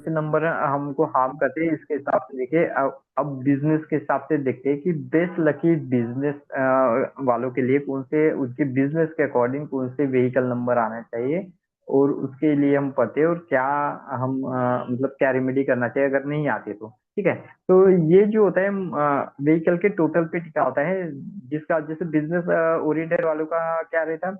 से नंबर हमको हार्म करते हैं, इसके हिसाब से देखिए अब बिजनेस के हिसाब से देखते हैं कि बेस्ट लकी बिजनेस वालों के लिए कौन से, उनके बिजनेस के अकॉर्डिंग कौन से व्हीकल नंबर आना चाहिए, और उसके लिए हम पढ़ते हैं, और क्या हम मतलब क्या रेमेडी करना चाहिए अगर नहीं आते तो। ठीक है। तो ये जो होता है व्हीकल के टोटल पे टिका होता है, जिसका जैसे बिजनेस ओरिएंटेड वालों का क्या रहता है,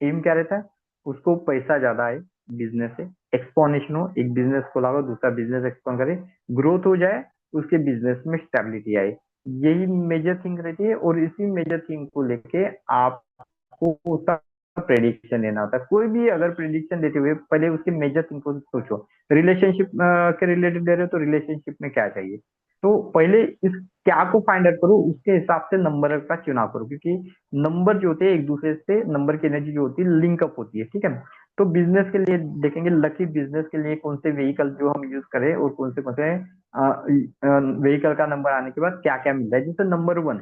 एम क्या रहता है, उसको पैसा ज्यादा है बिजनेस से, एक्सपोनेशन हो, एक बिजनेस खोला हो दूसरा बिजनेस एक्सपोन करे, ग्रोथ हो जाए, उसके बिजनेस में स्टेबिलिटी आए, यही मेजर थिंग रहती है। और इसी मेजर थिंग को लेके आपको उसका प्रेडिक्शन देना होता है। कोई भी अगर प्रेडिक्शन देते हुए पहले उसके मेजर थिंग को सोचो। रिलेशनशिप के रिलेटेड दे रहे हो तो रिलेशनशिप में क्या चाहिए, तो पहले इस क्या को फाइंड आउट करो, उसके हिसाब से नंबर का चुनाव करो, क्योंकि नंबर जो होते हैं एक दूसरे से, नंबर की एनर्जी जो होती है लिंकअप होती है। ठीक है। तो बिजनेस के लिए देखेंगे, लकी बिजनेस के लिए कौन से व्हीकल जो हम यूज करें, और कौन से व्हीकल का नंबर आने के बाद क्या क्या मिलता है। जैसे नंबर वन,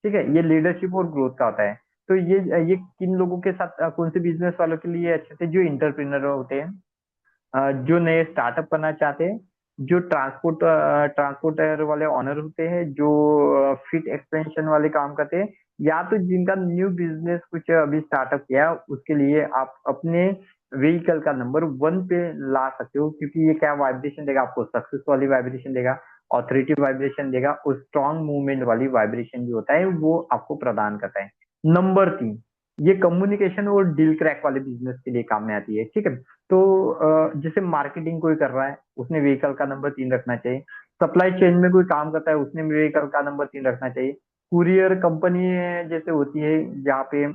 ठीक है, ये लीडरशिप और ग्रोथ का होता है। तो ये किन लोगों के साथ कौन से बिजनेस वालों के लिए अच्छे थे, जो इंटरप्रेनर होते हैं, जो नए स्टार्टअप करना चाहते हैं, जो ट्रांसपोर्टर वाले ऑनर होते हैं, जो फिट एक्सपेंशन वाले काम करते हैं, या तो जिनका न्यू बिजनेस कुछ अभी स्टार्टअप किया, उसके लिए आप अपने व्हीकल का नंबर वन पे ला सकते हो, क्योंकि ये क्या वाइब्रेशन देगा आपको, सक्सेस वाली वाइब्रेशन देगा, ऑथोरिटी वाइब्रेशन देगा, और स्ट्रॉन्ग मूवमेंट वाली वाइब्रेशन जो होता है वो आपको प्रदान करता है। नंबर तीन, ये कम्युनिकेशन और डील क्रैक वाले बिजनेस के लिए काम में आती है। ठीक है। तो जैसे मार्केटिंग कोई कर रहा है, उसने व्हीकल का नंबर तीन रखना चाहिए। सप्लाई चेन में कोई काम करता है, उसने व्हीकल का नंबर तीन रखना चाहिए। कुरियर कंपनी जैसे होती है, जहाँ पे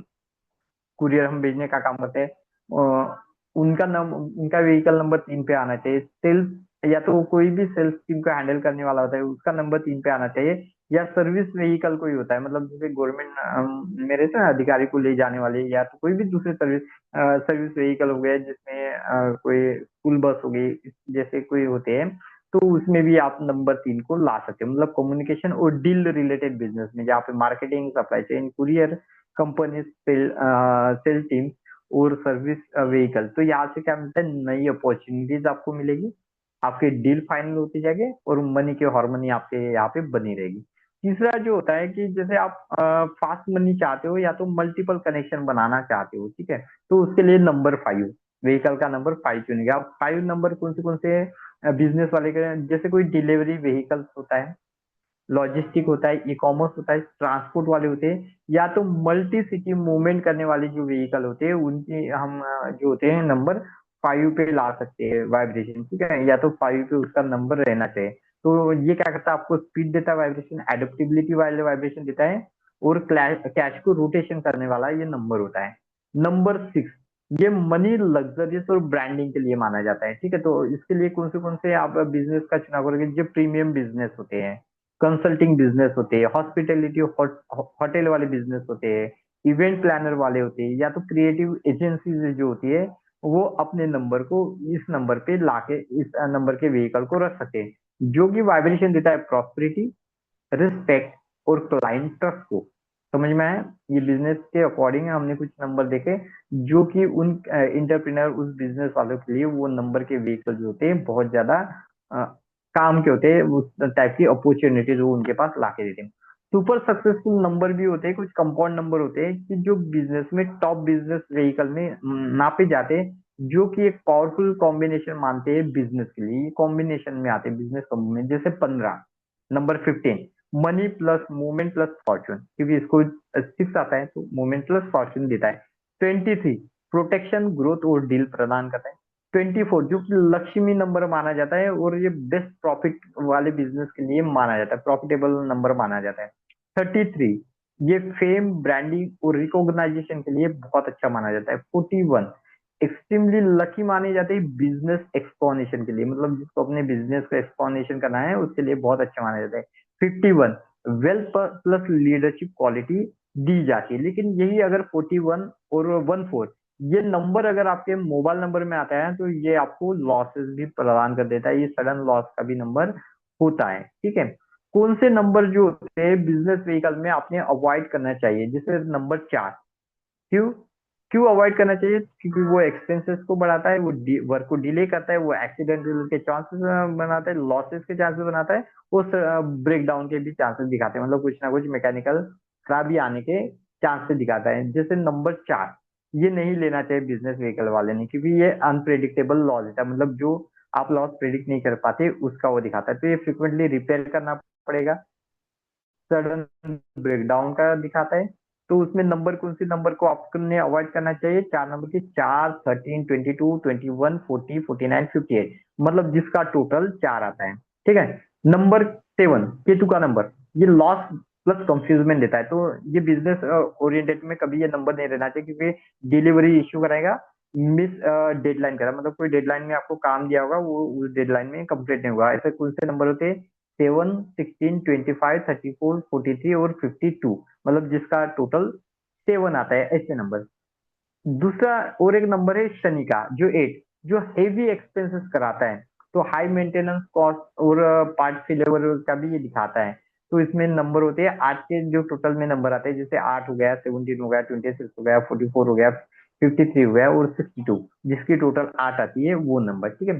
कुरियर हम भेजने का काम करते हैं, उनका व्हीकल नंबर तीन पे आना चाहिए। सेल्स, या तो कोई भी सेल्स टीम को हैंडल करने वाला होता है, उसका नंबर तीन पे आना चाहिए। या सर्विस व्हीकल कोई होता है, मतलब जैसे गवर्नमेंट में रहते हैं अधिकारी को ले जाने वाले, या तो कोई भी दूसरे सर्विस व्हीकल हो गए, जिसमें कोई स्कूल बस हो गई, जैसे कोई होते हैं, तो उसमें भी आप नंबर तीन को ला सकते हो। मतलब कम्युनिकेशन और डील रिलेटेड बिजनेस में, जहाँ पे marketing, supply chain, courier company, sale team और सर्विस व्हीकल, तो यहाँ से क्या मिलता है, नई अपॉर्चुनिटीज आपको मिलेगी, आपके डील फाइनल होती जाएगी, और मनी की हार्मनी आपके यहाँ पे बनी रहेगी। तीसरा जो होता है कि जैसे आप फास्ट मनी चाहते हो, या तो मल्टीपल कनेक्शन बनाना चाहते हो, ठीक है, तो उसके लिए नंबर फाइव, व्हीकल का नंबर फाइव चुनेंगे आप। फाइव नंबर कौन से बिजनेस वाले के, जैसे कोई डिलीवरी व्हीकल्स होता है, लॉजिस्टिक होता है, ई कॉमर्स होता है, ट्रांसपोर्ट वाले होते हैं, या तो मल्टी सिटी मूवमेंट करने वाले जो व्हीकल होते हैं, उनके हम जो होते हैं नंबर फाइव पे ला सकते हैं वाइब्रेशन। ठीक है, या तो फाइव पे उसका नंबर रहना चाहिए। तो ये क्या करता है, आपको स्पीड देता है वाइब्रेशन, एडेप्टेबिलिटी वाले वाइब्रेशन देता है, और कैश को रोटेशन करने वाला ये नंबर होता है। नंबर सिक्स, ये मनी, लग्जरियस और ब्रांडिंग के लिए माना जाता है। ठीक है, तो इसके लिए कौन से आप बिजनेस का चुनाव करोगे, जो प्रीमियम बिजनेस होते हैं, कंसल्टिंग बिजनेस होते हैं, हॉस्पिटैलिटी होटल वाले बिजनेस होते हैं, इवेंट प्लानर वाले होते हैं, या तो क्रिएटिव एजेंसीज जो होती है, वो अपने नंबर को इस नंबर पे लाके इस नंबर के व्हीकल को रख सकते हैं, जो कि वाइब्रेशन देता है प्रॉस्पेरिटी, रिस्पेक्ट और क्लाइंट ट्रस्ट को। समझ में आया? ये बिजनेस के अकॉर्डिंग हमने कुछ नंबर देखे, जो कि उन इंटरप्रेन्योर, उस बिजनेस वालों के लिए वो नंबर के व्हीकल जो होते हैं बहुत ज्यादा अ, काम के होते हैं, उस टाइप की अपॉर्चुनिटीज वो उनके पास ला के देते हैं। सुपर सक्सेसफुल नंबर भी होते हैं, कुछ कंपाउंड नंबर होते हैं, कि जो बिजनेस में टॉप बिजनेस व्हीकल में नापे जाते हैं, जो कि एक पावरफुल कॉम्बिनेशन मानते हैं बिजनेस के लिए, कॉम्बिनेशन में आते हैं बिजनेस कॉम्बिनेशन। जैसे 15, number 15, money plus movement plus Fortune, क्योंकि इसको सिक्स आता है तो मूवमेंट प्लस फॉर्चून देता है। 23, प्रोटेक्शन, ग्रोथ और डील प्रदान करता है। 24, जो कि लक्ष्मी नंबर माना जाता है, और ये बेस्ट प्रॉफिट वाले बिजनेस के लिए माना जाता है, प्रॉफिटेबल नंबर माना जाता है। 33, ये फेम, ब्रांडिंग और रिकॉग्नाइजेशन के लिए बहुत अच्छा माना जाता है। 41, एक्सट्रीमली लकी माने जाते हैं बिजनेस एक्सपोनेशन के लिए, मतलब जिसको अपने बिजनेस को एक्सपोनेशन करना है उसके लिए बहुत अच्छा माना जाता है। 51, वेल्थ प्लस लीडरशिप क्वालिटी दी जाती है। लेकिन यही अगर 41 और 14, ये नंबर अगर आपके मोबाइल नंबर में आता है, तो ये आपको लॉसेस भी प्रदान कर देता है, ये सडन लॉस का भी नंबर होता है। ठीक है। कौन से नंबर जो होते हैं बिजनेस व्हीकल में आपने अवॉइड करना चाहिए, जैसे नंबर 4, क्यों? क्यों अवॉइड करना चाहिए? क्योंकि वो एक्सपेंसेस को बढ़ाता है, वो वर्क को डिले करता है, वो एक्सीडेंट के चांसेस बनाता है, लॉसेस के चांसेस बनाता है, वो ब्रेक डाउन के भी चांसेस दिखाते हैं, मतलब कुछ ना कुछ मैकेनिकल खराबी आने के चांसेस दिखाता है। जैसे नंबर 4, ये नहीं लेना चाहिए बिजनेस व्हीकल वाले ने, क्योंकि ये अनप्रेडिक्टेबल लॉस देता है, मतलब जो आप लॉस प्रेडिक्ट नहीं कर पाते उसका वो दिखाता है, तो ये फ्रिक्वेंटली रिपेयर करना पड़ेगा। सडन ब्रेकडाउन का दिखाता है। तो उसमें नंबर, कौन सी नंबर को आपने अवॉइड करना चाहिए? 4 नंबर की, 4, 13, 22, 21, 40, 49, 58, मतलब जिसका टोटल 4 आता है। ठीक है। नंबर 7, केतु का नंबर, ये लॉस प्लस कंफ्यूजमेंट देता है, तो ये बिजनेस ओरिएंटेड में कभी ये नंबर नहीं रहना चाहिए, क्योंकि डिलीवरी इश्यू कराएगा, मिस डेडलाइन करा, मतलब कोई डेडलाइन में आपको काम दिया होगा, वो उस डेडलाइन में कंप्लीट नहीं हुआ, ऐसे कौन से नंबर होते हैं? 7, 16, 25, 34, 43 और 52, मतलब जिसका टोटल 7 आता है, ऐसे नंबर। दूसरा और एक नंबर है शनि का, जो 8, जो हेवी एक्सपेंसेस कराता है, तो हाई मेंटेनेंस कॉस्ट और पार्ट फेलियर का भी ये दिखाता है। तो इसमें नंबर होते हैं 8 के, जो टोटल में नंबर आते हैं, जैसे 8 हो गया, 17 हो गया, 26 हो गया, 44 हो गया, 53 हो गया और 62, जिसकी टोटल 8 आती है, वो नंबर। ठीक है।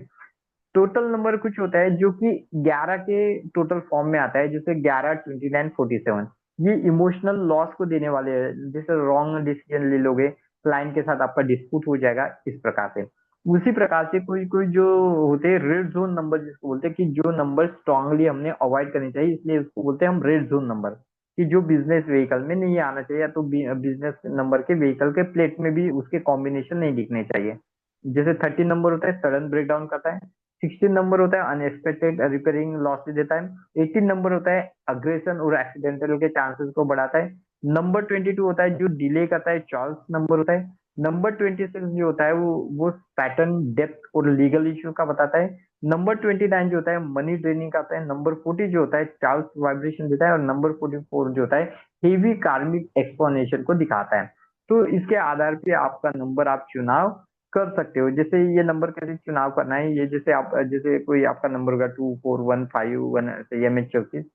टोटल नंबर कुछ होता है जो कि 11 के टोटल फॉर्म में आता है, जैसे 11, 29, 47, ये इमोशनल लॉस को देने वाले हैं, जैसे रॉन्ग डिसीजन ले लोगे, क्लाइंट के साथ आपका डिस्प्यूट हो जाएगा, इस प्रकार से। उसी प्रकार से कोई कोई जो होते हैं रेड जोन नंबर, जिसको बोलते हैं कि जो नंबर स्ट्रांगली हमने अवॉइड करनी चाहिए, इसलिए उसको बोलते हैं हम रेड जोन नंबर, कि जो बिजनेस व्हीकल में नहीं आना चाहिए, या तो बिजनेस नंबर के व्हीकल के प्लेट में भी उसके कॉम्बिनेशन नहीं दिखने चाहिए। जैसे 13 नंबर होता है सडन ब्रेकडाउन करता है, 16 नंबर होता है अनएक्सपेक्टेड रिपेयरिंग लॉस देता है, 18 नंबर होता है अग्रेशन और एक्सीडेंटल के चांसेस को बढ़ाता है, नंबर 22 होता है जो डिले करता है, चार्ल्स नंबर होता है, नंबर 26 जो होता है वो पैटर्न डेप्थ और लीगल इश्यू का बताता है, नंबर 29 जो होता है मनी ड्रेनिंग का आता है, नंबर 40 जो होता है चार्ल्स वाइब्रेशन देता है, और नंबर 44 जो होता है हेवी कार्मिक एक्सप्लेनेशन को दिखाता है। तो इसके आधार पे आपका नंबर आप चुनाव कर सकते हो। जैसे ये नंबर कैसे चुनाव करना है, ये जैसे आप, जैसे कोई आपका नंबर होगा 2415 ऐसे, MH 34,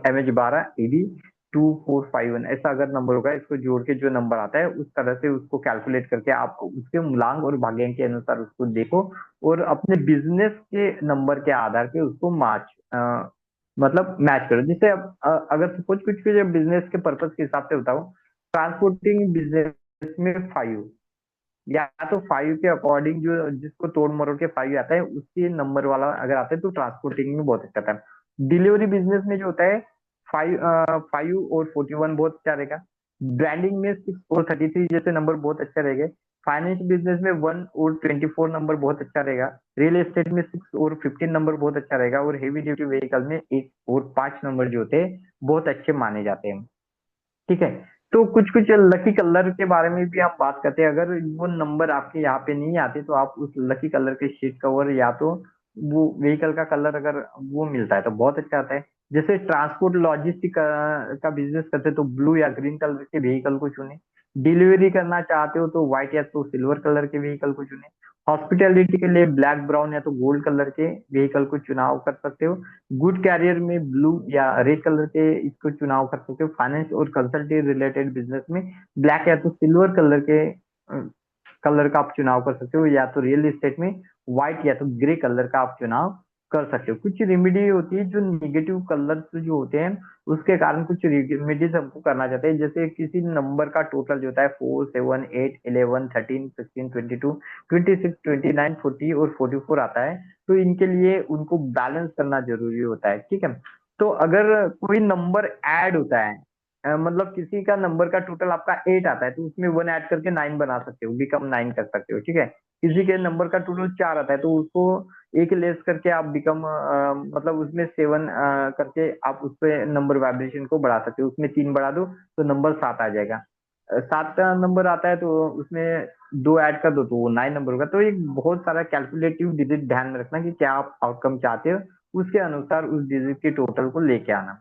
MH 12 AD 2451, ऐसा अगर नंबर होगा, इसको जोड़ के जो नंबर आता है उस तरह से उसको कैलकुलेट करके आप उसके मूलांक और भाग्यांक के अनुसार उसको देखो, और अपने बिजनेस के नंबर के आधार पे उसको मतलब मैच करो। जैसे अब अगर सपोज कुछ कुछ बिजनेस के पर्पज के हिसाब से बताओ, ट्रांसपोर्टिंग बिजनेस में 5, या तो 5 के अकॉर्डिंग, जो जिसको तोड़ मरोड़ के 5 आता है, उसके नंबर वाला अगर आता है तो ट्रांसपोर्टिंग में बहुत अच्छा था। डिलीवरी बिजनेस में जो होता है 5 और 41 बहुत अच्छा रहेगा। ब्रांडिंग में 6 और 33 जैसे नंबर बहुत अच्छा रहेगा। फाइनेंस बिजनेस में 1 और 24 नंबर बहुत अच्छा रहेगा। रियल एस्टेट में 6 और 15 नंबर बहुत अच्छा रहेगा, और हेवी ड्यूटी व्हीकल में 1 और 5 नंबर जो होते हैं बहुत अच्छे माने जाते हैं। ठीक है। तो कुछ कुछ लकी कलर के बारे में भी हम बात करते हैं, अगर वो नंबर आपके यहाँ पे नहीं आते तो आप उस लकी कलर के शीट कवर, या तो वो व्हीकल का कलर अगर वो मिलता है तो बहुत अच्छा आता है। जैसे ट्रांसपोर्ट लॉजिस्टिक का बिजनेस करते हैं तो ब्लू या ग्रीन कलर के व्हीकल को चुने। डिलीवरी करना चाहते हो तो व्हाइट या तो सिल्वर कलर के व्हीकल को चुने। हॉस्पिटैलिटी के लिए ब्लैक, ब्राउन या तो गोल्ड कलर के व्हीकल को चुनाव कर सकते हो। गुड कैरियर में ब्लू या रेड कलर के इसको चुनाव कर सकते हो। फाइनेंस और कंसल्टिंग रिलेटेड बिजनेस में ब्लैक या तो सिल्वर कलर के कलर का आप चुनाव कर सकते हो, या तो रियल एस्टेट में व्हाइट या तो ग्रे कलर का आप चुनाव कर सकते हो। कुछ रेमेडी होती है जो निगेटिव कलर्स जो होते हैं उसके कारण, कुछ रेमेडीज हमको करना चाहते हैं, जैसे किसी नंबर का टोटल जो होता है 4, 7, 8, 11, 13, 16, 22, 26, 29, 40 आता है, तो इनके लिए उनको बैलेंस करना जरूरी होता है। ठीक है। तो अगर कोई नंबर ऐड होता है, मतलब किसी का नंबर का टोटल आपका 8 आता है, तो उसमें 1 ऐड करके 9 बना सकते हो, बिकम 9 कर सकते हो। ठीक है। किसी के नंबर का टोटल 4 आता है, तो उसको एक लेस करके आप बिकम मतलब उसमें 7 करके आप उस पे नंबर वाइब्रेशन को बढ़ा सकते हो, उसमें 3 बढ़ा दो तो नंबर 7 आ जाएगा। 7 का नंबर आता है तो उसमें 2 ऐड कर दो तो वो 9 नंबर होगा। तो एक बहुत सारा कैलकुलेटिव डिजिट ध्यान में रखना कि क्या आप आउटकम चाहते हो, उसके अनुसार उस डिजिट के टोटल को लेके आना।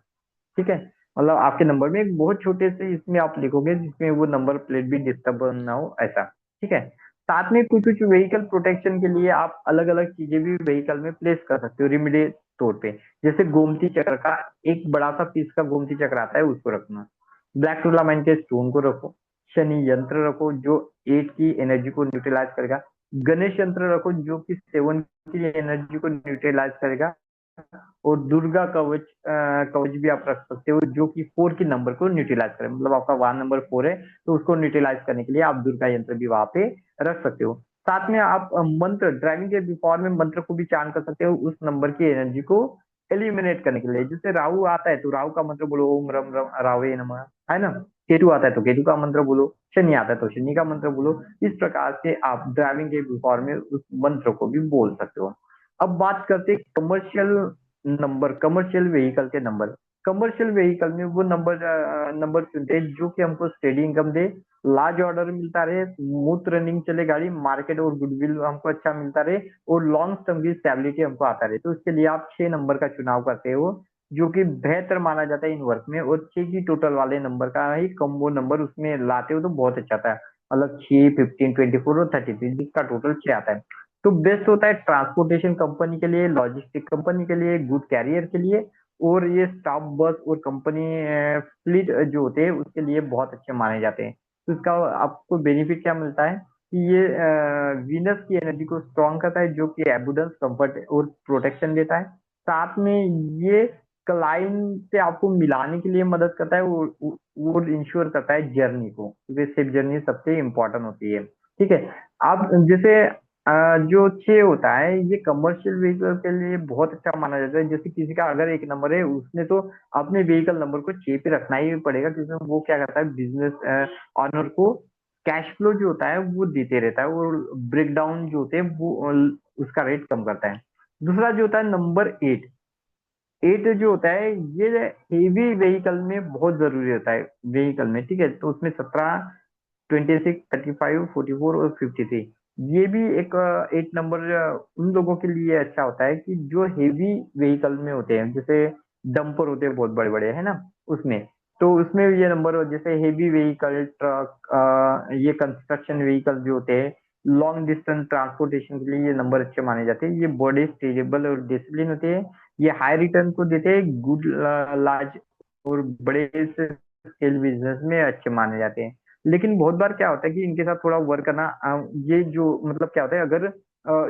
ठीक है। मतलब आपके नंबर में एक बहुत छोटे से इसमें आप लिखोगे जिसमें वो नंबर प्लेट भी डिस्टर्ब ना हो, ऐसा। ठीक है। साथ में कुछ कुछ व्हीकल प्रोटेक्शन के लिए आप अलग अलग चीजें भी व्हीकल में प्लेस कर सकते हो रिमीडिएट तौर पे। जैसे गोमती चक्र का एक बड़ा सा पीस का गोमती चक्र आता है, उसको रखना। ब्लैक टूर्नामेंट के स्टोन को रखो। शनि यंत्र रखो जो 8 की एनर्जी को न्यूट्रलाइज करेगा। गणेश यंत्र रखो जो कि 7 की एनर्जी को न्यूट्रलाइज करेगा। और दुर्गा कवच कवच भी आप रख सकते हो जो कि 4 की नंबर को न्यूट्रलाइज करे, मतलब आपका वाहन नंबर 4 है तो उसको न्यूट्रलाइज करने के लिए आप दुर्गा यंत्र भी वहां पे रख सकते हो। साथ में आप मंत्र, ड्राइविंग के बिफोर में मंत्र को भी चांट कर सकते हो उस नंबर की एनर्जी को एलिमिनेट करने के लिए। जैसे राहु आता है तो राहु का मंत्र बोलो ओम रम रम रावे नमः, है ना। केतु आता है तो केतु का मंत्र बोलो, शनि आता है तो शनि का मंत्र बोलो। इस प्रकार से आप ड्राइविंग के बिफोर में उस मंत्र को भी बोल सकते हो। अब बात करते हैं कमर्शियल नंबर, कमर्शियल व्हीकल के नंबर। कमर्शियल व्हीकल में वो नंबर चुनते हैं जो कि हमको स्टेडी इनकम दे, लार्ज ऑर्डर मिलता रहे, स्मूथ रनिंग चले गाड़ी, मार्केट और गुडविल हमको अच्छा मिलता रहे, और लॉन्ग टर्म की स्टेबिलिटी हमको आता रहे। तो इसके लिए आप 6 नंबर का चुनाव करते हो जो कि बेहतर माना जाता है इन वर्क में। और 6 की टोटल वाले नंबर का ही कम्बो नंबर उसमें लाते हो तो बहुत अच्छा आता है। मतलब 6, 15, 24 और 33 जिसका टोटल 6 आता है। तो बेस्ट होता है ट्रांसपोर्टेशन कंपनी के लिए, लॉजिस्टिक कंपनी के लिए, गुड कैरियर के लिए, और ये स्टाफ बस और कंपनी फ्लीट जो होते हैं उसके लिए बहुत अच्छे माने जाते हैं। तो इसका आपको बेनिफिट क्या मिलता है कि ये वीनस की एनर्जी को स्ट्रॉन्ग करता है जो कि एबुडेंस, कंफर्ट और प्रोटेक्शन देता है। साथ में ये क्लाइंट से आपको मिलाने के लिए मदद करता है और इंश्योर करता है जर्नी को, क्योंकि सेफ जर्नी सबसे इंपॉर्टेंट होती है। ठीक है। आप जैसे जो 6 होता है ये कमर्शियल व्हीकल के लिए बहुत अच्छा माना जाता है। जैसे किसी का अगर एक नंबर है उसने तो अपने व्हीकल नंबर को 6 पे रखना ही पड़ेगा, क्योंकि वो क्या करता है बिजनेस ऑनर को कैश फ्लो जो होता है वो देते रहता है, और ब्रेक डाउन जो होते हैं वो उसका रेट कम करता है। दूसरा जो होता है नंबर 8, 8 जो होता है ये हेवी व्हीकल में बहुत जरूरी होता है व्हीकल में। ठीक है, तो उसमें 17, 26, 35, 44 और 53, ये भी एक 8 नंबर उन लोगों के लिए अच्छा होता है कि जो हेवी व्हीकल में होते हैं, जैसे डंपर होते हैं बहुत बड़े बड़े, है ना, उसमें। तो उसमें ये नंबर जैसे हेवी व्हीकल, ट्रक, ये कंस्ट्रक्शन व्हीकल जो होते हैं, लॉन्ग डिस्टेंस ट्रांसपोर्टेशन के लिए ये नंबर अच्छे माने जाते हैं। ये बॉडी स्टेबल और डिसिप्लिन होते हैं। ये हाई रिटर्न को देते हैं, गुड लार्ज और बड़े स्केल बिजनेस में अच्छे माने जाते हैं। लेकिन बहुत बार क्या होता है कि इनके साथ थोड़ा वर्क करना, ये जो मतलब क्या होता है अगर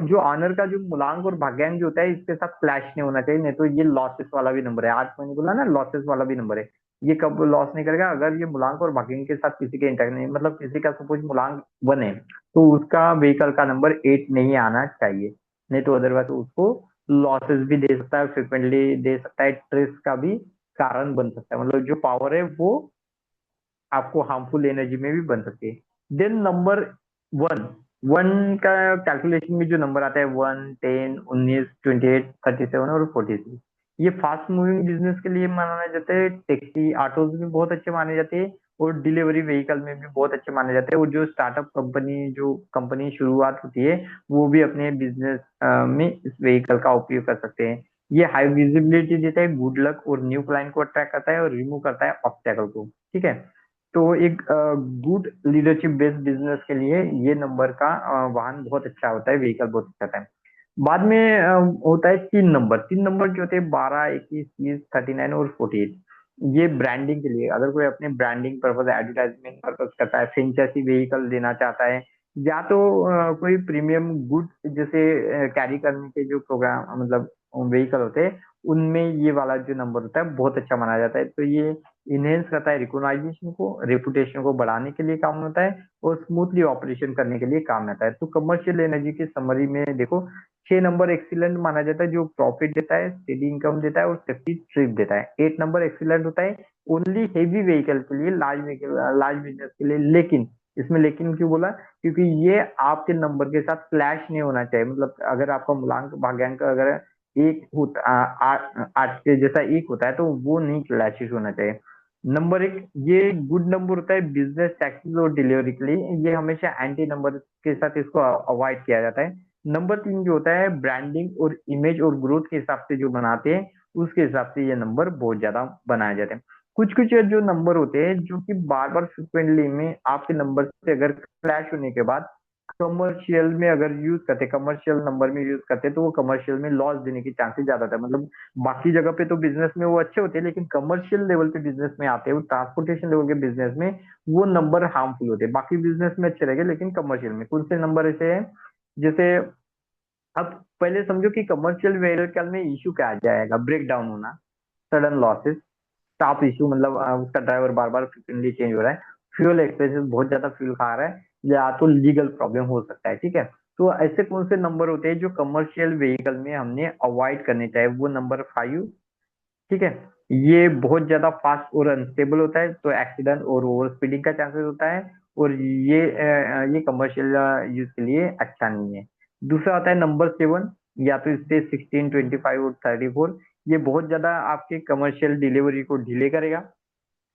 जो ऑनर का जो मूलांक और भाग्यांक जो होता है इसके साथ क्लैश नहीं होना चाहिए, नहीं तो ये लॉसेस वाला भी नंबर है। आज मैंने बोला ना लॉसेस वाला भी नंबर है। ये कब लॉस नहीं करेगा अगर ये मूलांक और भाग्यांक के साथ किसी के इंटरेक्ट नहीं, मतलब किसी का सपोज मूलांक 1 है तो उसका व्हीकल का नंबर 8 नहीं आना चाहिए, नहीं तो अदरवाइज उसको लॉसेस भी दे सकता है, फ्रिक्वेंटली दे सकता है, स्ट्रेस का भी कारण बन सकता है। मतलब जो पावर है वो आपको हार्मफुल एनर्जी में भी बन सकती है। देन नंबर 1, 1 का कैलकुलेशन में जो नंबर आता है 1, 10, 19, 28, 37 और 46, ये फास्ट मूविंग बिजनेस के लिए माना जाता है। टैक्सी ऑटोज में बहुत अच्छे माने जाते हैं, और डिलीवरी व्हीकल में भी बहुत अच्छे माने जाते हैं। और जो स्टार्टअप कंपनी, जो कंपनी शुरुआत होती है वो भी अपने बिजनेस में इस व्हीकल का उपयोग कर सकते हैं। ये हाई विजिबिलिटी देता है, गुड लक और न्यू क्लाइंट को अट्रैक्ट करता है, और रिमूव करता है ऑब्स्टेकल को। ठीक है। तो एक गुड लीडरशिप बेस्ड बिजनेस के लिए ये नंबर का वाहन बहुत अच्छा होता है, व्हीकल बहुत अच्छा होता है। बाद में होता है 3 नंबर। 3 नंबर जो होते हैं 12, 21, 30, 39 और 48, ये ब्रांडिंग के लिए, अगर कोई अपने ब्रांडिंग पर्पज, एडवर्टाइजमेंट पर्पज करता है, फ्रेंचाइजी व्हीकल देना चाहता है, या तो कोई प्रीमियम गुड जैसे कैरी करने के जो प्रोग्राम मतलब व्हीकल होते हैं उनमें ये वाला जो नंबर होता है बहुत अच्छा माना जाता है। तो ये इनहेंस करता है रिकॉग्नाइजेशन को, रेपुटेशन को बढ़ाने के लिए काम होता है, और स्मूथली ऑपरेशन करने के लिए काम आता है। तो कमर्शियल एनर्जी की समरी में देखो 6 नंबर एक्सीलेंट माना जाता है जो प्रॉफिट देता है, स्टेडी इनकम देता है और सेफ्टी ट्रिप देता है। 8 नंबर एक्सीलेंट होता है ओनली हेवी व्हीकल के लिए, लार्ज व्हीकल, लार्ज बिजनेस के लिए। लेकिन इसमें लेकिन क्यों बोला, क्योंकि ये आपके नंबर के साथ क्लैश नहीं होना चाहिए। मतलब अगर आपका मूलांक भाग्यांक अगर एक होता 8 के जैसा एक होता है तो वो नहीं क्लैशेस होना चाहिए। नंबर 1 ये गुड नंबर होता है बिजनेस, टैक्सेस और डिलीवरी के लिए, ये हमेशा एंटी नंबर के साथ इसको अवॉइड किया जाता है। नंबर 3 जो होता है ब्रांडिंग और इमेज और ग्रोथ के हिसाब से जो बनाते हैं उसके हिसाब से ये नंबर बहुत ज्यादा बनाए जाते हैं। कुछ कुछ जो नंबर होते हैं जो कि बार बार फ्रिक्वेंटली में आपके नंबर से अगर क्लैश होने के बाद कमर्शियल में अगर यूज करते, कमर्शियल नंबर में यूज करते, तो वो कमर्शियल में लॉस देने की चांसेस ज्यादा था। मतलब बाकी जगह पे तो बिजनेस में वो अच्छे होते हैं, लेकिन कमर्शियल लेवल पे बिजनेस में आते हैं, वो ट्रांसपोर्टेशन लेवल के बिजनेस में वो नंबर हार्मफुल होते हैं। बाकी बिजनेस में अच्छे रहेंगे, लेकिन कमर्शियल में कौन से नंबर ऐसे हैं, जैसे अब पहले समझो कि कमर्शियल व्हीकल में इशू क्या आ जाएगा, ब्रेक डाउन होना, सडन लॉसेस, स्टाफ इशू, मतलब उसका ड्राइवर बार बार फ्रिक्वेंटली चेंज हो रहा है, फ्यूल एक्सपेंसेस बहुत ज्यादा फ्यूल खा रहा है, या तो लीगल प्रॉब्लम हो सकता है। ठीक है, तो ऐसे कौन से नंबर होते हैं जो कमर्शियल व्हीकल में हमने अवॉइड करने चाहिए? वो नंबर 5। ठीक है, ये बहुत ज्यादा फास्ट और अनस्टेबल होता है, तो एक्सीडेंट और ओवर स्पीडिंग का चांसेस होता है, और ये कमर्शियल यूज के लिए अच्छा नहीं है। दूसरा होता है नंबर 7, या तो इससे 16, 25 और 34। ये बहुत ज्यादा आपके कमर्शियल डिलीवरी को डिले करेगा,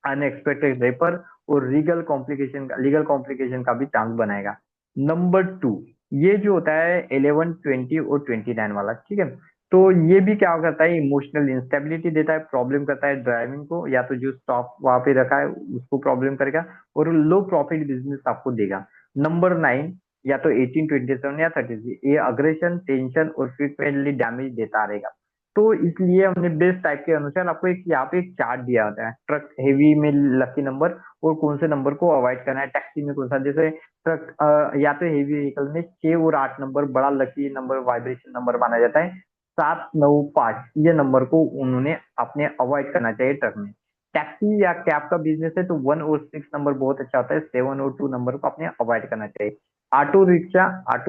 अनएक्सपेक्टेड रेपर और लीगल कॉम्प्लिकेशन का भी चांस बनाएगा। नंबर 2, ये जो होता है 11, 20 और 29 वाला। ठीक है, तो ये भी क्या करता है, इमोशनल इंस्टेबिलिटी देता है, प्रॉब्लम करता है ड्राइविंग को, या तो जो स्टॉप वहां पे रखा है उसको प्रॉब्लम करेगा, और लो प्रॉफिट बिजनेस आपको देगा। नंबर 9, या तो 18, 27 या 33, ये अग्रेशन, टेंशन और फ्रीक्वेंटली डैमेज देता रहेगा। तो इसलिए हमने बेस टाइप के अनुसार आपको एक यहाँ पे एक चार्ट दिया होता है, ट्रक हेवी में लकी नंबर और कौन से नंबर को अवॉइड करना है, टैक्सी में कौन सा, जैसे ट्रक या तो हेवी व्हीकल में 6 और 8 नंबर बड़ा लकी नंबर, वाइब्रेशन नंबर माना जाता है। 7, 9, 5 ये नंबर को उन्होंने अपने अवॉइड करना चाहिए ट्रक में। टैक्सी या कैब का बिजनेस है तो 1 और 6 नंबर बहुत अच्छा होता है, 7 और 2 नंबर को अपने अवॉइड करना चाहिए। ऑटो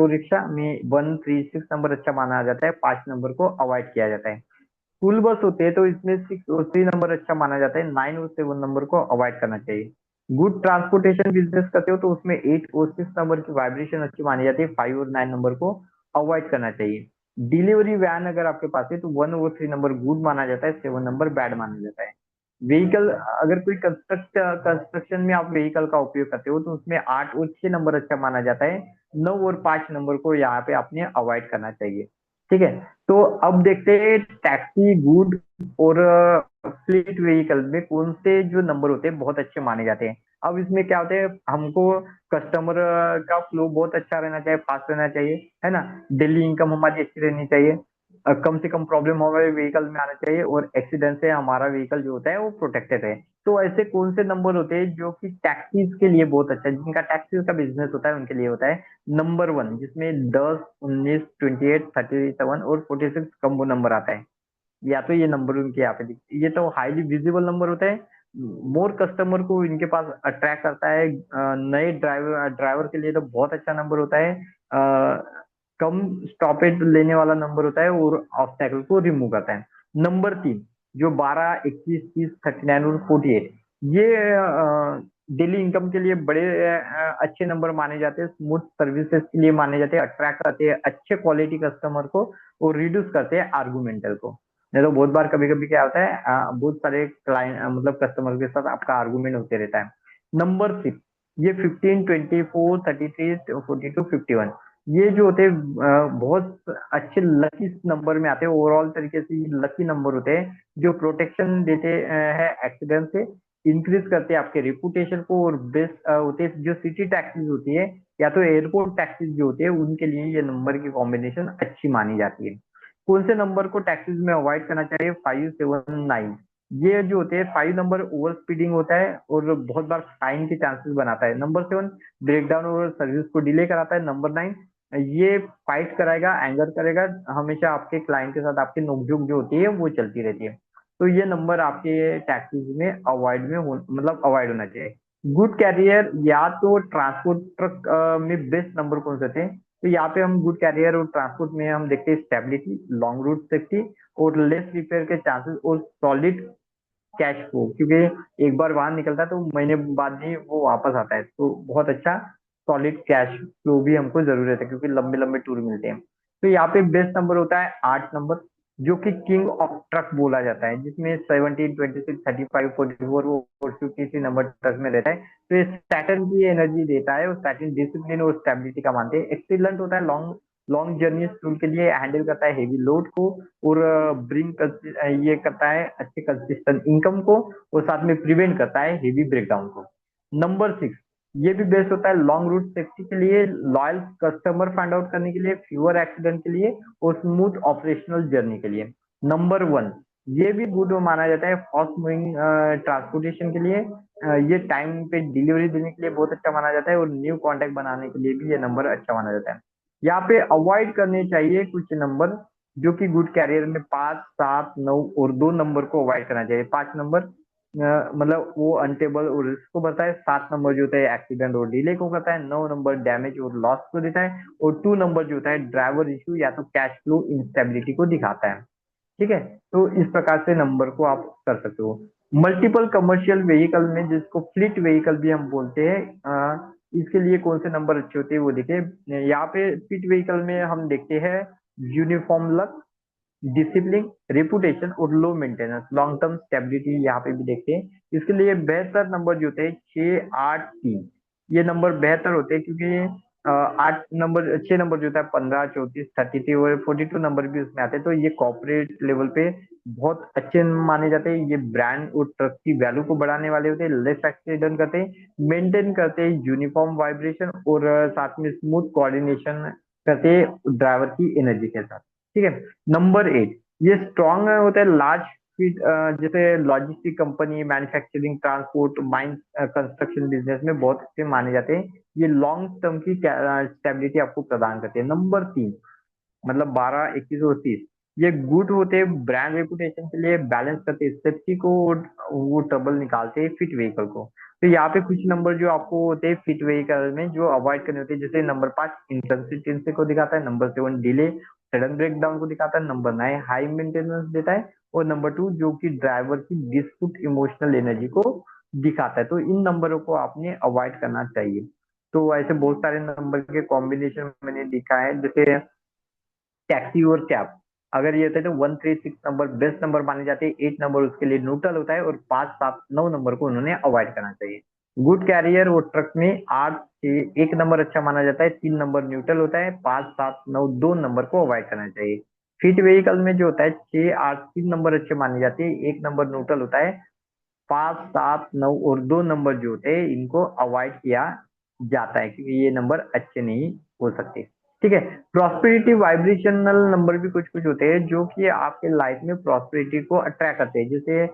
रिक्शा में 1, 3, 6 नंबर अच्छा माना जाता है, 5 नंबर को अवॉइड किया जाता है। स्कूल बस होते हैं तो इसमें 6 और 3 नंबर अच्छा माना जाता है, 9 और 7 नंबर को अवॉइड करना चाहिए। गुड ट्रांसपोर्टेशन बिजनेस करते हो तो उसमें 8 और 6 नंबर की वाइब्रेशन अच्छी मानी जाती है, 5 और 9 नंबर को अवॉइड करना चाहिए। डिलीवरी वैन अगर आपके पास है तो 1 और 3 नंबर गुड माना जाता है, 7 नंबर बैड माना जाता है। व्हीकल, अगर कोई कंस्ट्रक्शन में आप व्हीकल का उपयोग करते हो तो उसमें 8 और 6 नंबर अच्छा माना जाता है, 9 और 5 नंबर को यहाँ पे आपने अवॉइड करना चाहिए। ठीक है, तो अब देखते हैं टैक्सी, गुड और फ्लीट व्हीकल में कौन से जो नंबर होते हैं बहुत अच्छे माने जाते हैं। अब इसमें क्या होता है, हमको कस्टमर का फ्लो बहुत अच्छा रहना चाहिए, फास्ट रहना चाहिए, है ना, डेली इनकम हमारी अच्छी रहनी चाहिए, कम से कम प्रॉब्लम हमारे व्हीकल में आना चाहिए, और एक्सीडेंट से हमारा व्हीकल जो होता है वो प्रोटेक्टेड है। तो ऐसे कौन से नंबर होते हैं जो कि टैक्सीज के लिए बहुत अच्छा है, जिनका टैक्सीज का बिजनेस होता है उनके लिए होता है? नंबर 1, जिसमें 10, 19, 28, 37 और 46 कम्बो नंबर आता है, या तो ये नंबर उनके यहाँ पे ये तो हाईली विजिबल नंबर होता है, मोर कस्टमर को इनके पास अट्रैक्ट करता है। नए ड्राइवर के लिए तो बहुत अच्छा नंबर होता है। कम स्टॉपेज लेने वाला नंबर होता है, और ऑब्स्टेकल को रिमूव करता है। नंबर 3, जो 12, 21, 30, 39 और 48, ये डेली इनकम के लिए बड़े अच्छे नंबर माने जाते हैं, स्मूथ सर्विसेज के लिए माने जाते हैं, अट्रैक्ट करते हैं अच्छे क्वालिटी कस्टमर को, और रिड्यूस करते हैं आर्गुमेंटल को। नहीं तो बहुत बार कभी कभी क्या होता है, बहुत सारे क्लाइंट मतलब कस्टमर के साथ आपका आर्गुमेंट होते रहता है। नंबर 6, ये 15, 24, 33, 42, 51, ये जो होते हैं बहुत अच्छे लकी नंबर में आते हैं, ओवरऑल तरीके से ये लकी नंबर होते हैं, जो प्रोटेक्शन देते हैं एक्सीडेंट से, इंक्रीज करते हैं आपके रेपुटेशन को, और बेस्ट होते हैं जो सिटी टैक्सीज होती है या तो एयरपोर्ट टैक्सीज जो होते हैं उनके लिए ये नंबर की कॉम्बिनेशन अच्छी मानी जाती है। कौन से नंबर को टैक्सीज में अवॉइड करना चाहिए? 5, 7, 9, ये जो होते हैं 5 नंबर ओवर स्पीडिंग होता है और बहुत बार फाइन के चांसेस बनाता है। नंबर 7, ब्रेकडाउन और सर्विस को डिले कराता है। नंबर 9, ये फाइट कराएगा, एंगर करेगा, हमेशा आपके क्लाइंट के साथ आपकी नोकझोंक जो होती है वो चलती रहती है। तो ये नंबर आपके टैक्सीज में मतलब अवॉइड होना चाहिए। गुड कैरियर या तो ट्रांसपोर्ट ट्रक में बेस्ट नंबर कौन से थे? तो यहाँ पे हम गुड कैरियर और ट्रांसपोर्ट में हम देखते हैं स्टेबिलिटी, लॉन्ग रूट सेफ्टी और लेस रिपेयर के चांसेस, और सॉलिड कैश फ्लो, क्योंकि एक बार बाहर निकलता है तो महीने बाद ही वो वापस आता है, तो बहुत अच्छा सॉलिड कैश फ्लो भी हमको जरूरत है, क्योंकि लंबे लंबे टूर मिलते हैं। तो यहाँ पे बेस्ट नंबर होता है 8 नंबर, जो कि किंग ऑफ ट्रक बोला जाता है, जिसमें 17, 26, 35, 44 और 53 नंबर ट्रक में रहता है। तो ये सैटर्न की एनर्जी देता है, और सैटर्न डिसिप्लिन और स्टेबिलिटी का मानते हैं। एक्सीलेंट होता है लॉन्ग लॉन्ग जर्नी टूल के लिए, हैंडल करता है हेवी लोड को, और ये करता है अच्छे कंसिस्टेंट इनकम को, और साथ में प्रिवेंट करता है हेवी ब्रेकडाउन को। नंबर 6, ये भी बेस्ट होता है लॉन्ग रूट सेफ्टी के लिए, लॉयल कस्टमर फाइंड आउट करने के लिए, फ्यूअर एक्सीडेंट के लिए, और स्मूथ ऑपरेशनल जर्नी के लिए। नंबर वन, ये भी गुड माना जाता है फास्ट मूविंग ट्रांसपोर्टेशन के लिए। ये टाइम पे डिलीवरी देने के लिए बहुत अच्छा माना जाता है, और न्यू कॉन्टेक्ट बनाने के लिए भी ये नंबर अच्छा माना जाता है। यहाँ पे अवॉइड करने चाहिए कुछ नंबर, जो कि गुड कैरियर में 5, 7, 9 और 2 नंबर को अवॉइड करना चाहिए। 5 नंबर मतलब वो अनटेबल और रिस्क को बताए, 7 नंबर जो होता है एक्सीडेंट और डिले को बताए, 9 नंबर डैमेज और लॉस को देता है, और 2 नंबर जो होता है ड्राइवर इशू या तो कैश फ्लो इंस्टेबिलिटी को दिखाता है। ठीक है, तो इस प्रकार से नंबर को आप कर सकते हो। मल्टीपल कमर्शियल व्हीकल में, जिसको फ्लीट व्हीकल भी हम बोलते हैं, इसके लिए कौन से नंबर अच्छे होते हैं वो देखिए। यहाँ पे फ्लीट व्हीकल में हम देखते हैं यूनिफॉर्म लक, डिसिप्लिन, रेपुटेशन और low maintenance, long term stability यहाँ पे भी देखते हैं। इसके लिए बेहतर नंबर जो होते हैं 6, 8, 3, ये नंबर बेहतर होते हैं, क्योंकि 8 नंबर, 6 नंबर जो होता है 15, 34, 33 और 42 नंबर भी उसमें आते हैं। तो ये कॉर्पोरेट लेवल पे बहुत अच्छे माने जाते हैं। ये ब्रांड और ट्रस्ट की वैल्यू को बढ़ाने वाले होते हैं, लेस एक्सीडेंट करते हैं, मेंटेन करते हैं यूनिफॉर्म वाइब्रेशन, और साथ में स्मूथ कोऑर्डिनेशन करते हैं ड्राइवर की एनर्जी के साथ। ठीक है। नंबर 8, ये स्ट्रॉन्ग होता है लार्ज फीट, जैसे logistic company, manufacturing, transport, mines, construction business में बहुत अच्छे माने जाते हैं। ये लॉन्ग टर्म की स्टेबिलिटी आपको प्रदान करते हैं। नंबर 3, मतलब 12, 21 और 30, ये गुड होते हैं ब्रांड रेपुटेशन के लिए, बैलेंस करते हैं सेफ्टी को, वो ट्रबल निकालते हैं फिट व्हीकल को। तो यहाँ पे कुछ नंबर जो आपको होते हैं फिट व्हीकल में जो अवॉइड करने होते हैं, जैसे नंबर 5 इंटेंसिटी को दिखाता है, नंबर 7 डिले सडन ब्रेकडाउन को दिखाता है, नंबर 9 हाई मेंटेनेंस देता है, और नंबर 2 जो कि ड्राइवर की डिस्प्यूट इमोशनल एनर्जी को दिखाता है। तो इन नंबरों को आपने अवॉइड करना चाहिए। तो ऐसे बहुत सारे नंबर के कॉम्बिनेशन मैंने दिखा है, जैसे टैक्सी और कैब। अगर ये होता है तो 1, 3, 6 नंबर बेस्ट नंबर माने जाते हैं, 8 नंबर उसके लिए न्यूट्रल होता है, और 5, 7, 9 नंबर को उन्होंने अवॉइड करना चाहिए। गुड कैरियर और ट्रक में 8, 6 1 नंबर अच्छा माना जाता है, 3 नंबर न्यूट्रल होता है, 5, 7, 9 2 नंबर को अवॉइड करना चाहिए। फिट व्हीकल में जो होता है 6, 8 3 नंबर अच्छे माने जाते हैं, 1 नंबर न्यूट्रल होता है, 5, 7, 9 और 2 नंबर जो होते हैं इनको अवॉइड किया जाता है, क्योंकि ये नंबर अच्छे नहीं हो सकते। ठीक है। प्रॉस्पेरिटी वाइब्रेशनल नंबर भी कुछ कुछ होते हैं जो कि आपके लाइफ में प्रॉस्पेरिटी को अट्रैक्ट करते हैं, जैसे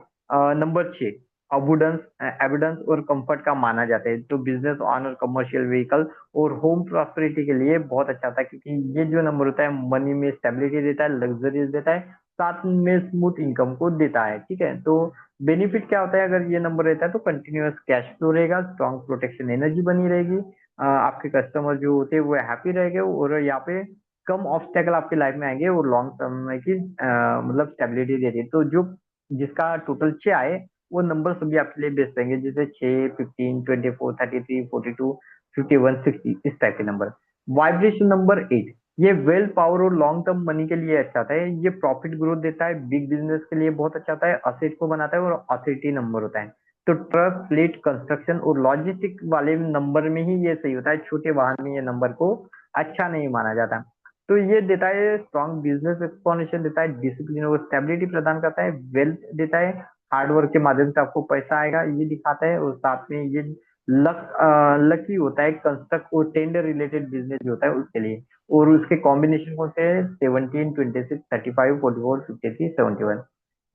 नंबर 6 अबुडेंस, एविडेंस और कंफर्ट का माना जाता है। तो बिजनेस ऑनर, कमर्शियल व्हीकल और होम प्रॉस्पेरिटी के लिए बहुत अच्छा था, क्योंकि ये जो नंबर होता है मनी में स्टेबिलिटी देता है, लग्जरीज देता है, साथ में स्मूथ इनकम को देता है। ठीक है, तो बेनिफिट क्या होता है अगर ये नंबर रहता है, तो कंटिन्यूअस कैश फ्लो रहेगा, स्ट्रॉन्ग प्रोटेक्शन एनर्जी बनी रहेगी, आपके कस्टमर जो होते हैं वो हैप्पी रहेंगे, और यहाँ पे कम ऑब्स्टेकल आपके लाइफ में आएंगे, और लॉन्ग टर्म में की मतलब स्टेबिलिटी दे रही है। तो जो जिसका टोटल 6 आए वो नंबर सभी आपके लिए बेस्ट रहेंगे, जैसे 6, 15, 24, 33, 42, 51, 60 इस टाइप के नंबर। वाइब्रेशन नंबर 8, ये वेल पावर और लॉन्ग टर्म मनी के लिए अच्छा होता है, ये प्रॉफिट ग्रोथ देता है, बिग बिजनेस के लिए बहुत अच्छा होता है, असेट को बनाता है, और अथॉरिटी नंबर होता है। तो ट्रक, फ्लीट, कंस्ट्रक्शन और लॉजिस्टिक वाले नंबर में ही ये सही होता है, छोटे वाहन में ये नंबर को अच्छा नहीं माना जाता। तो ये देता है स्ट्रॉन्ग बिजनेस एक्सपोनेंशियल देता है, डिसिप्लिन और स्टेबिलिटी प्रदान करता है, वेल्थ देता है, हार्डवर्क के माध्यम से आपको पैसा आएगा ये दिखाता है, और साथ में ये लकी होता है कंस्ट्रक्ट और टेंडर रिलेटेड बिजनेस जो होता है उसके लिए। और उसके कॉम्बिनेशन कौन से हैं? 17, 26, 35, 44, 53, 71।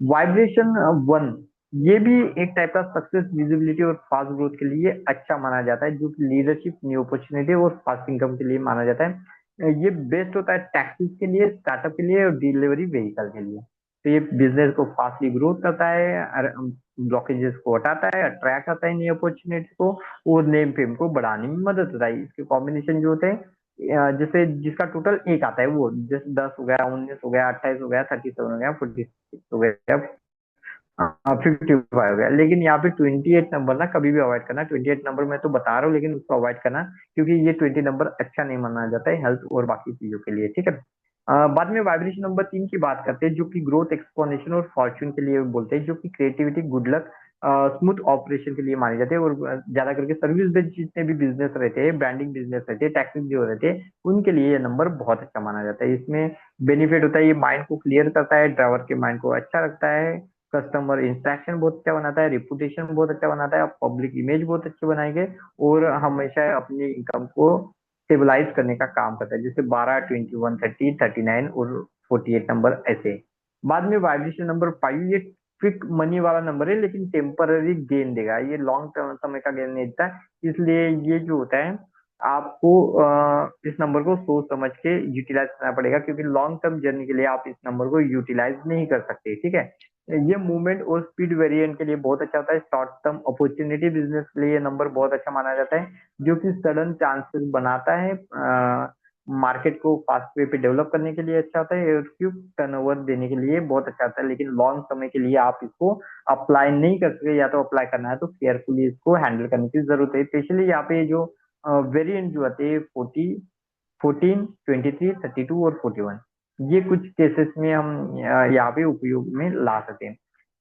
वाइब्रेशन 1, ये भी एक टाइप का सक्सेस, विजिबिलिटी और फास्ट ग्रोथ के लिए अच्छा माना जाता है, जो कि लीडरशिप, न्यू अपॉर्चुनिटी और फास्ट इनकम के लिए माना जाता है। ये बेस्ट होता है टैक्सीज के लिए, स्टार्टअप के लिए और डिलीवरी व्हीकल के लिए। तो ये बिजनेस को फास्टली ग्रोथ करता है, ब्लॉकेजेस को हटाता है, अट्रैक्ट करता है न्यू अपॉर्चुनिटी को, और नेम फेम को बढ़ाने में मदद होता है। इसके कॉम्बिनेशन जो होते हैं, जैसे जिसका टोटल एक आता है, वो जैसे 10 हो गया, 19 हो गया, 28 हो गया, 37 हो गया, 46 हो गया, 55 हो गया। लेकिन यहाँ पे 28 नंबर ना कभी भी अवॉइड करना। 28 नंबर मैं तो बता रहा हूँ, लेकिन उसको अवॉइड करना, क्योंकि ये 20 नंबर अच्छा नहीं माना जाता है हेल्थ और बाकी चीजों के लिए। ठीक है। बाद में वाइब्रेशन नंबर 3 की बात करते हैं, जो कि ग्रोथ, एक्सपोनेंशियल और फॉर्च्यून के लिए बोलते हैं, जो कि creativity, good luck, smooth operation के लिए माने जाते हैं। और ज्यादा करके सर्विस बेस्ड जितने भी बिजनेस रहते हैं, ब्रांडिंग बिजनेस रहते हैं, टैक्सी जो रहते हैं, उनके लिए ये नंबर बहुत अच्छा माना जाता है। इसमें बेनिफिट होता है, ये माइंड को क्लियर करता है, ड्राइवर के माइंड को अच्छा रखता है, कस्टमर इंटरेक्शन बहुत अच्छा बनाता है, रिपुटेशन बहुत अच्छा बनाता है, पब्लिक इमेज बहुत अच्छी बनाएंगे, और हमेशा अपनी इनकम को स्टेबलाइज करने का काम करता है। जैसे 12, 21, 30, 39 और 48 नंबर ऐसे। बाद में वाइब्रेशन नंबर 5, ये क्विक मनी वाला नंबर है, लेकिन टेम्पररी गेन देगा, ये लॉन्ग टर्म समय का गेन नहीं देता। इसलिए ये जो होता है, आपको इस नंबर को सोच समझ के यूटिलाइज करना पड़ेगा, क्योंकि लॉन्ग टर्म जर्नी के लिए आप इस नंबर को यूटिलाइज नहीं कर सकते, ठीक है। ये मूवमेंट और स्पीड वेरिएंट के लिए बहुत अच्छा होता है। शॉर्ट टर्म अपॉर्चुनिटी बिजनेस के लिए ये नंबर बहुत अच्छा माना जाता है, जो कि सडन चांसेस बनाता है। मार्केट को फास्ट वे पे डेवलप करने के लिए अच्छा होता है, और क्विक टर्नओवर देने के लिए बहुत अच्छा होता है, लेकिन लॉन्ग समय के लिए आप इसको अप्लाई नहीं कर सकते, या तो अप्लाई करना है तो केयरफुली इसको हैंडल करने की जरूरत है। स्पेशली यहाँ पे जो वेरिएंट जो आते हैं 14, 23, 32 और 41, ये कुछ केसेस में हम यहाँ पे उपयोग में ला सकते हैं।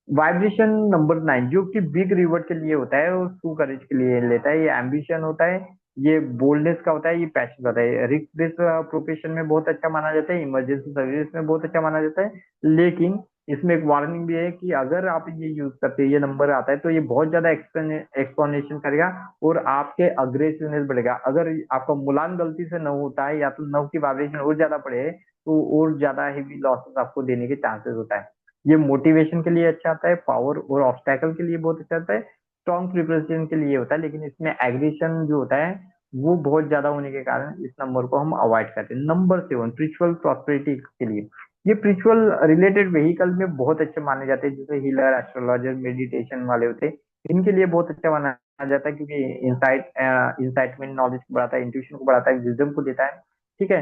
वाइब्रेशन नंबर 9, जो कि बिग रिवॉर्ड के लिए होता है और ट्रू करेज के लिए लेता है, ये एम्बिशन होता है, ये बोल्डनेस का होता है, ये पैशन का होता है। रिस्क बेस्ड प्रोफेशन में बहुत अच्छा माना जाता है, इमरजेंसी सर्विस में बहुत अच्छा माना जाता है, लेकिन इसमें एक वार्निंग भी है कि अगर आप ये यूज करते हैं, ये नंबर आता है, तो ये बहुत ज्यादा एक्सपोनेंशियल करेगा और आपके अग्रेसिवनेस बढ़ेगा। अगर आपका मुलान गलती से न होता है, या तो नव की वाइब्रेशन और ज्यादा बढ़े, तो और ज्यादा हेवी लॉसेस आपको देने के चांसेस होता है। ये मोटिवेशन के लिए अच्छा आता है, पावर और ऑब्स्टैकल के लिए बहुत अच्छा आता है, स्ट्रॉन्ग प्रिपरेशन के लिए होता है, लेकिन इसमें एग्रेशन जो होता है वो बहुत ज्यादा होने के कारण इस नंबर को हम अवॉइड करते हैं। नंबर 7, स्पिरिचुअल प्रॉस्पेरिटी के लिए, ये स्पिरिचुअल रिलेटेड व्हीकल में बहुत अच्छे माने जाते हैं, जैसे हीलर, एस्ट्रोलॉजर, मेडिटेशन वाले होते हैं, इनके लिए बहुत अच्छा माना जाता है, क्योंकि इंसाइटमेंट नॉलेज को बढ़ाता है, इंट्यूशन को बढ़ाता है, विजडम को देता है, ठीक है।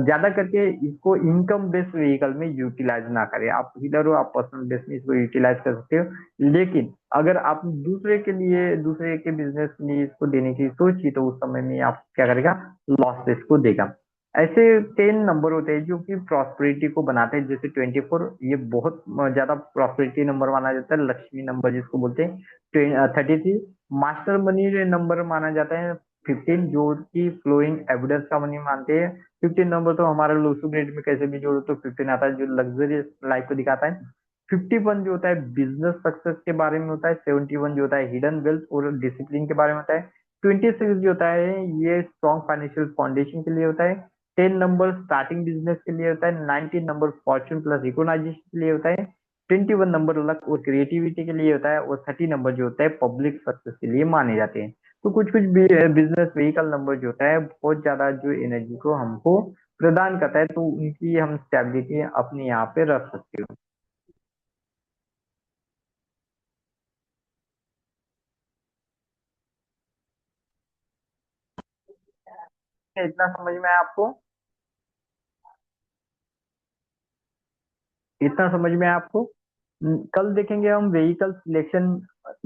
ज्यादा करके इसको इनकम बेस्ड व्हीकल में यूटिलाइज ना करें। आप इधर हो, आप पर्सनल बेस में इसको यूटिलाइज कर सकते हो, लेकिन अगर आप दूसरे के लिए, दूसरे के बिजनेस के लिए इसको देने की सोची, तो उस समय में आप क्या करेगा, लॉस इसको देगा। ऐसे 10 नंबर होते हैं जो कि प्रॉस्पेरिटी को बनाते हैं, जैसे 24, ये बहुत ज्यादा प्रॉस्पेरिटी नंबर माना जाता है, लक्ष्मी नंबर जिसको बोलते हैं। 33 मास्टर मनी नंबर माना जाता है। 15 जो कि फ्लोइंग एविडेंस का मनी मानते हैं। 15 नंबर तो हमारा लोसू ग्रेड में कैसे भी जोड़ो तो 15 आता है, जो लग्जरियस लाइफ को दिखाता है। 51 जो होता है बिजनेस सक्सेस के बारे में होता है। 71 जो होता है हिडन वेल्थ और डिसिप्लिन के बारे में होता है। 26 जो होता है ये स्ट्रॉन्ग फाइनेंशियल फाउंडेशन के लिए होता है। 10 नंबर स्टार्टिंग बिजनेस के लिए होता है। 19 नंबर फॉर्चून प्लस रिकॉग्नाइजेशन के लिए होता है। 21 नंबर लक और क्रिएटिविटी के लिए होता है, और 30 नंबर जो होता है पब्लिक सक्सेस के लिए माने जाते हैं। तो कुछ कुछ बिजनेस व्हीकल नंबर जो होता है बहुत ज्यादा जो एनर्जी को हमको प्रदान करता है, तो उनकी हम स्टेबिलिटी अपने यहाँ पे रख सकते हो। इतना समझ में आया आपको? इतना समझ में आया आपको? कल देखेंगे हम व्हीकल सिलेक्शन,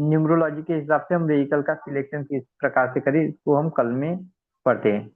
न्यूमरोलॉजी के हिसाब से हम व्हीकल का सिलेक्शन किस प्रकार से करें, इसको हम कल में पढ़ते हैं।